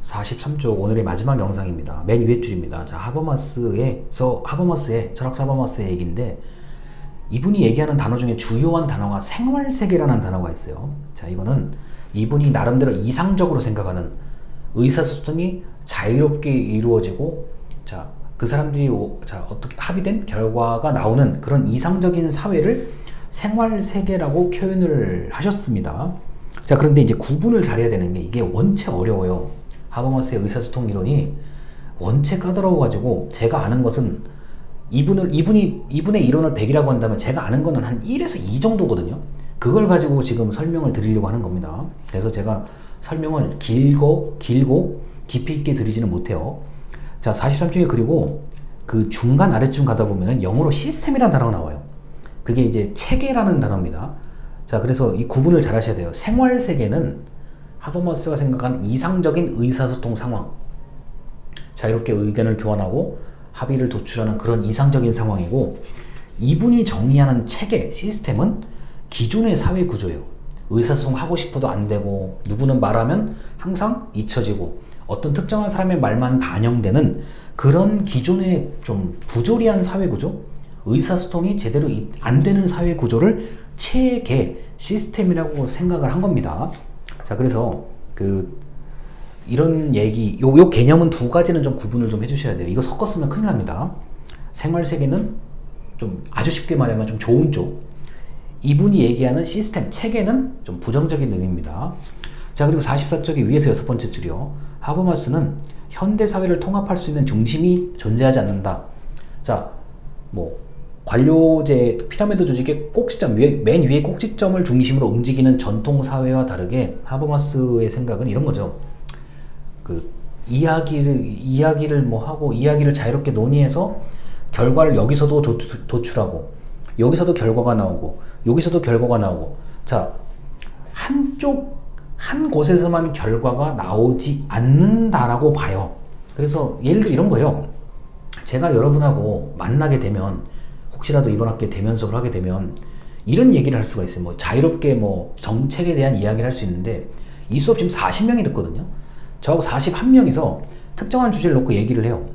43쪽 오늘의 마지막 영상입니다. 맨 위에 줄입니다. 자, 하버마스의 철학자 하버마스의 얘기인데, 이분이 얘기하는 단어 중에 주요한 단어가 생활세계라는 단어가 있어요. 자, 이거는 이분이 나름대로 이상적으로 생각하는, 의사소통이 자유롭게 이루어지고, 자, 그 사람들이 어떻게 합의된 결과가 나오는 그런 이상적인 사회를 생활세계라고 표현을 하셨습니다. 자, 그런데 이제 구분을 잘해야 되는 게, 이게 원체 어려워요. 하버마스의 의사소통 이론이 원체 까다로워가지고, 제가 아는 것은 이분의 이론을 100이라고 한다면 제가 아는 거는 한 1에서 2 정도거든요. 그걸 가지고 지금 설명을 드리려고 하는 겁니다. 그래서 제가 설명을 길고 깊이 있게 드리지는 못해요. 자, 43쪽에 그리고 그 중간 아래쯤 가다 보면은 영어로 시스템이라는 단어가 나와요. 그게 이제 체계라는 단어입니다. 자, 그래서 이 구분을 잘 하셔야 돼요. 생활세계는 하버마스가 생각하는 이상적인 의사소통 상황, 자유롭게 의견을 교환하고 합의를 도출하는 그런 이상적인 상황이고, 이분이 정의하는 체계, 시스템은 기존의 사회 구조예요. 의사소통 하고 싶어도 안 되고, 누구는 말하면 항상 잊혀지고, 어떤 특정한 사람의 말만 반영되는 그런 기존의 좀 부조리한 사회 구조, 의사소통이 제대로 안 되는 사회 구조를 체계, 시스템이라고 생각을 한 겁니다. 자, 그래서 이런 얘기, 요 개념은 두 가지는 좀 구분을 좀 해주셔야 돼요. 이거 섞었으면 큰일 납니다. 생활세계는 좀 아주 쉽게 말하면 좀 좋은 쪽, 이분이 얘기하는 시스템, 체계는 좀 부정적인 의미입니다. 자, 그리고 44쪽의 위에서 6번째 줄이요. 하버마스는 현대사회를 통합할 수 있는 중심이 존재하지 않는다. 자, 관료제 피라미드 조직의 꼭지점, 맨 위에 꼭지점을 중심으로 움직이는 전통사회와 다르게 하버마스의 생각은 이런 거죠. 이야기를 하고, 이야기를 자유롭게 논의해서 결과를 여기서도 도출하고, 여기서도 결과가 나오고, 여기서도 결과가 나오고, 자, 한 곳에서만 결과가 나오지 않는다라고 봐요. 그래서 예를 들어 이런 거예요. 제가 여러분하고 만나게 되면, 혹시라도 이번 학기에 대면 수업을 하게 되면 이런 얘기를 할 수가 있어요. 자유롭게 정책에 대한 이야기를 할 수 있는데, 이 수업 지금 40명이 듣거든요. 저하고 41명이서 특정한 주제를 놓고 얘기를 해요.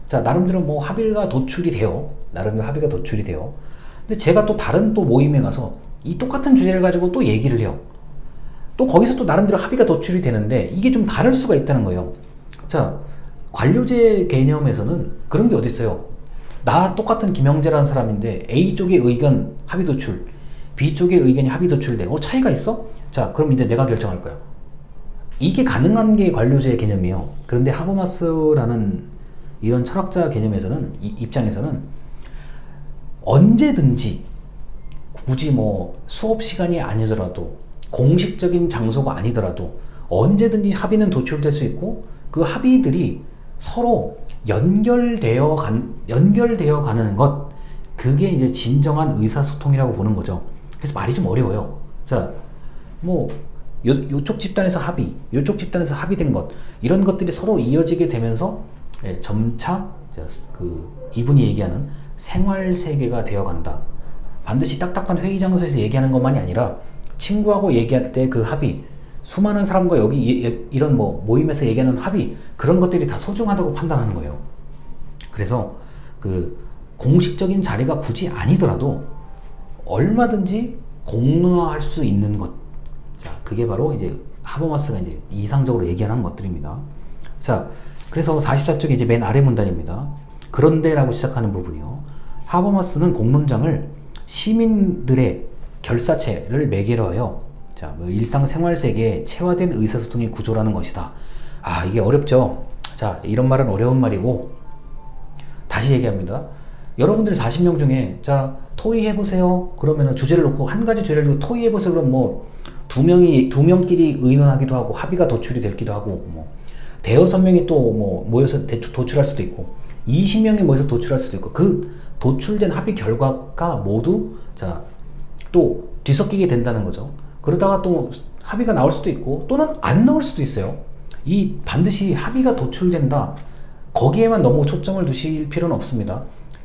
자, 나름대로 합의가 도출이 돼요. 근데 제가 또 다른 모임에 가서 이 똑같은 주제를 가지고 또 얘기를 해요. 또 거기서 또 나름대로 합의가 도출이 되는데, 이게 좀 다를 수가 있다는 거예요. 자, 관료제 개념에서는 그런 게 어디 있어요. 나 똑같은 김영재라는 사람인데 A 쪽의 의견 합의 도출, B 쪽의 의견이 합의 도출돼. 차이가 있어? 자, 그럼 이제 내가 결정할 거야. 이게 가능한 게 관료제의 개념이에요. 그런데 하버마스라는 이런 철학자 개념에서는, 입장에서는 언제든지, 굳이 수업 시간이 아니더라도, 공식적인 장소가 아니더라도 언제든지 합의는 도출될 수 있고, 그 합의들이 서로 연결되어 가는 것, 그게 이제 진정한 의사소통이라고 보는 거죠. 그래서 말이 좀 어려워요. 자, 요쪽 집단에서 합의, 요쪽 집단에서 합의된 것, 이런 것들이 서로 이어지게 되면서 점차 이분이 얘기하는 생활세계가 되어간다. 반드시 딱딱한 회의 장소에서 얘기하는 것만이 아니라 친구하고 얘기할 때 그 합의, 수많은 사람과 여기 이런 모임에서 얘기하는 합의, 그런 것들이 다 소중하다고 판단하는 거예요. 그래서 공식적인 자리가 굳이 아니더라도 얼마든지 공론화할 수 있는 것, 자, 그게 바로 이제 하버마스가 이제 이상적으로 얘기하는 것들입니다. 자, 그래서 44쪽에 이제 맨 아래 문단입니다. 그런데라고 시작하는 부분이요. 하버마스는 공론장을 시민들의 결사체를 매개로 하여, 자, 일상생활세계에 체화된 의사소통의 구조라는 것이다. 아, 이게 어렵죠. 자, 이런 말은 어려운 말이고, 다시 얘기합니다. 여러분들 40명 중에, 자, 토의 해보세요. 그러면은 주제를 놓고, 한 가지 주제를 두고 토의 해보세요. 그럼 두 명끼리 의논하기도 하고, 합의가 도출이 되기도 하고, 대여섯 명이 또 모여서 도출할 수도 있고, 20명이 모여서 도출할 수도 있고, 그 도출된 합의 결과가 모두, 자, 또 뒤섞이게 된다는 거죠. 그러다가 또 합의가 나올 수도 있고, 또는 안 나올 수도 있어요. 반드시 합의가 도출된다, 거기에만 너무 초점을 두실 필요는 없습니다.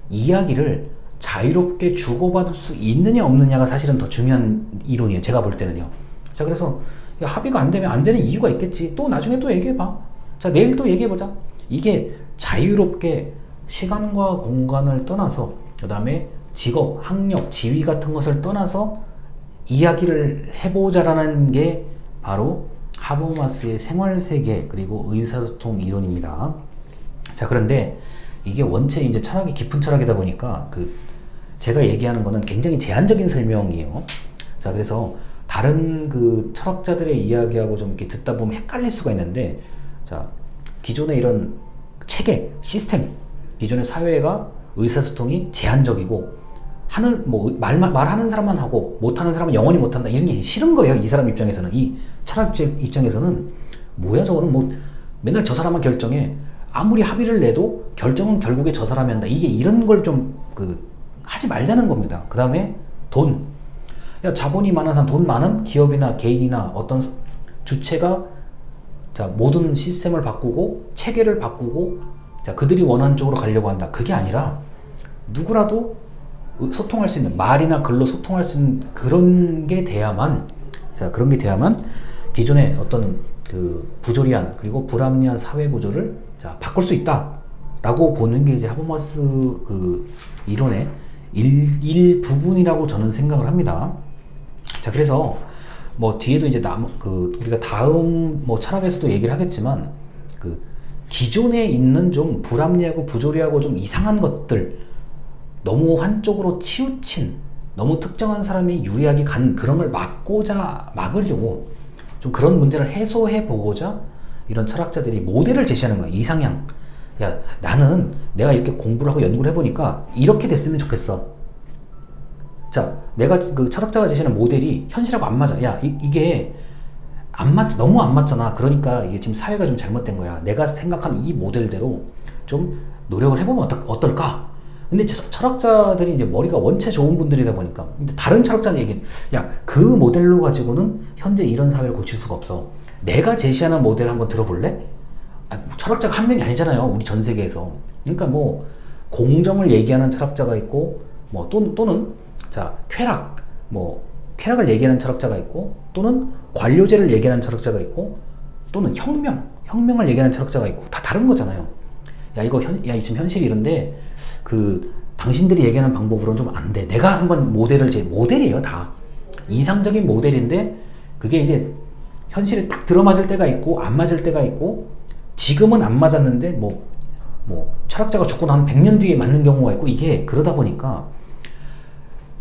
이야기를 자유롭게 주고받을 수 있느냐 없느냐가 사실은 더 중요한 이론이에요. 제가 볼 때는요. 자, 그래서 합의가 안 되면 안 되는 이유가 있겠지. 또 나중에 또 얘기해봐. 자, 내일 또 얘기해보자. 이게 자유롭게 시간과 공간을 떠나서, 그 다음에 직업, 학력, 지위 같은 것을 떠나서 이야기를 해보자라는 게 바로 하버마스의 생활세계 그리고 의사소통 이론입니다. 자, 그런데 이게 원체 이제 철학이 깊은 철학이다 보니까 제가 얘기하는 거는 굉장히 제한적인 설명이에요. 자, 그래서 다른 철학자들의 이야기하고 좀 이렇게 듣다 보면 헷갈릴 수가 있는데, 자, 기존의 이런 체계, 시스템, 기존의 사회가 의사소통이 제한적이고, 말하는 사람만 하고 못하는 사람은 영원히 못한다, 이런 게 싫은 거예요. 이 사람 입장에서는, 이 철학자 입장에서는 뭐야 저거는, 뭐 맨날 저 사람만 결정해, 아무리 합의를 내도 결정은 결국에 저 사람이 한다, 이게 이런 걸 좀 하지 말자는 겁니다. 그 다음에 돈, 야, 자본이 많은 사람, 돈 많은 기업이나 개인이나 어떤 주체가 자 모든 시스템을 바꾸고 체계를 바꾸고 자 그들이 원하는 쪽으로 가려고 한다, 그게 아니라 누구라도 소통할 수 있는, 말이나 글로 소통할 수 있는 그런 게 돼야만, 자 그런 게 돼야만 기존의 어떤 부조리한 그리고 불합리한 사회 구조를 자 바꿀 수 있다라고 보는 게 이제 하버마스 이론의 일부분이라고 저는 생각을 합니다. 자, 그래서 뭐 뒤에도 이제 우리가 다음 철학에서도 얘기를 하겠지만, 기존에 있는 좀 불합리하고 부조리하고 좀 이상한 것들, 너무 한쪽으로 치우친, 너무 특정한 사람이 유리하게 간 그런 걸 막으려고 좀 그런 문제를 해소해 보고자 이런 철학자들이 모델을 제시하는 거야. 이상향. 야, 나는 내가 이렇게 공부를 하고 연구를 해보니까 이렇게 됐으면 좋겠어. 자, 내가 철학자가 제시하는 모델이 현실하고 안 맞아. 야, 이게 너무 안 맞잖아. 그러니까 이게 지금 사회가 좀 잘못된 거야. 내가 생각한 이 모델대로 좀 노력을 해보면 어떨까? 근데 철학자들이 이제 머리가 원체 좋은 분들이다 보니까, 근데 다른 철학자는 얘기는, 야, 그 모델로 가지고는 현재 이런 사회를 고칠 수가 없어. 내가 제시하는 모델 한번 들어볼래? 철학자가 한 명이 아니잖아요, 우리 전 세계에서. 그러니까 뭐 공정을 얘기하는 철학자가 있고, 뭐 또는 자 쾌락을 얘기하는 철학자가 있고, 또는 관료제를 얘기하는 철학자가 있고, 또는 혁명을 얘기하는 철학자가 있고, 다 다른 거잖아요. 야, 지금 현실이 이런데 당신들이 얘기하는 방법으로는 좀 안 돼. 내가 한번 모델이에요, 다. 이상적인 모델인데 그게 이제 현실에 딱 들어맞을 때가 있고 안 맞을 때가 있고, 지금은 안 맞았는데 뭐 철학자가 죽고 난 100년 뒤에 맞는 경우가 있고, 이게 그러다 보니까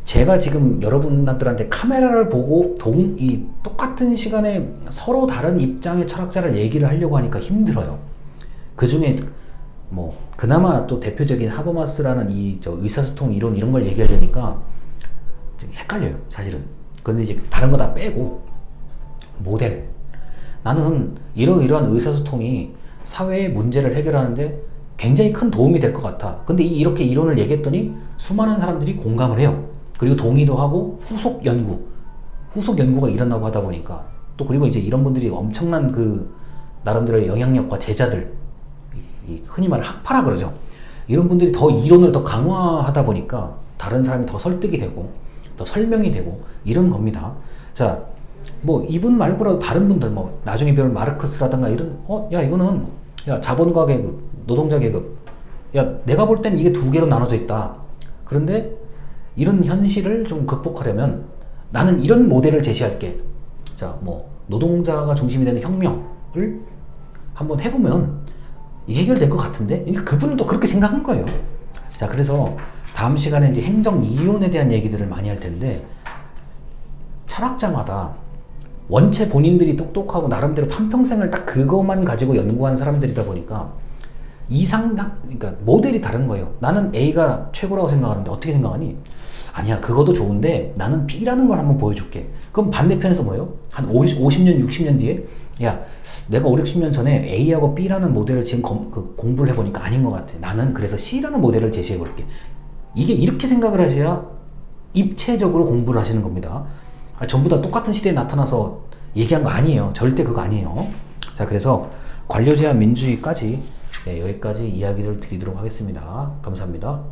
제가 지금 여러분들한테 카메라를 보고 똑같은 시간에 서로 다른 입장의 철학자를 얘기를 하려고 하니까 힘들어요. 그 중에 그나마 또 대표적인 하버마스라는 의사소통 이론, 이런 걸 얘기하려니까 헷갈려요, 사실은. 그런데 이제 다른 거 다 빼고 모델, 나는 이러이러한 의사소통이 사회의 문제를 해결하는데 굉장히 큰 도움이 될 것 같아. 근데 이렇게 이론을 얘기했더니 수많은 사람들이 공감을 해요. 그리고 동의도 하고 후속 연구가 일어나고 하다 보니까, 또 그리고 이제 이런 분들이 엄청난 나름대로의 영향력과 제자들, 흔히 말하는 학파라 그러죠. 이런 분들이 더 이론을 더 강화하다 보니까 다른 사람이 더 설득이 되고 더 설명이 되고 이런 겁니다. 자, 이분 말고라도 다른 분들, 나중에 배울 마르크스라든가 이런, 이거는, 자본가 계급, 노동자 계급, 내가 볼 때는 이게 두 개로 나눠져 있다. 그런데 이런 현실을 좀 극복하려면 나는 이런 모델을 제시할게. 자, 노동자가 중심이 되는 혁명을 한번 해보면 이게 해결될 것 같은데? 그러니까 그분은 또 그렇게 생각한 거예요. 자, 그래서 다음 시간에 이제 행정 이론에 대한 얘기들을 많이 할 텐데, 철학자마다 원체 본인들이 똑똑하고 나름대로 한평생을 딱 그것만 가지고 연구한 사람들이다 보니까 그러니까 모델이 다른 거예요. 나는 A가 최고라고 생각하는데 어떻게 생각하니? 아니야, 그것도 좋은데 나는 B라는 걸 한번 보여줄게. 그럼 반대편에서 뭐예요? 한 50년, 60년 뒤에, 야, 내가 5, 60년 전에 A하고 B라는 모델을 지금 공부를 해보니까 아닌 것 같아. 나는 그래서 C라는 모델을 제시해볼게. 이게 이렇게 생각을 하셔야 입체적으로 공부를 하시는 겁니다. 전부 다 똑같은 시대에 나타나서 얘기한 거 아니에요. 절대 그거 아니에요. 자, 그래서 관료제와 민주주의까지 여기까지 이야기를 드리도록 하겠습니다. 감사합니다.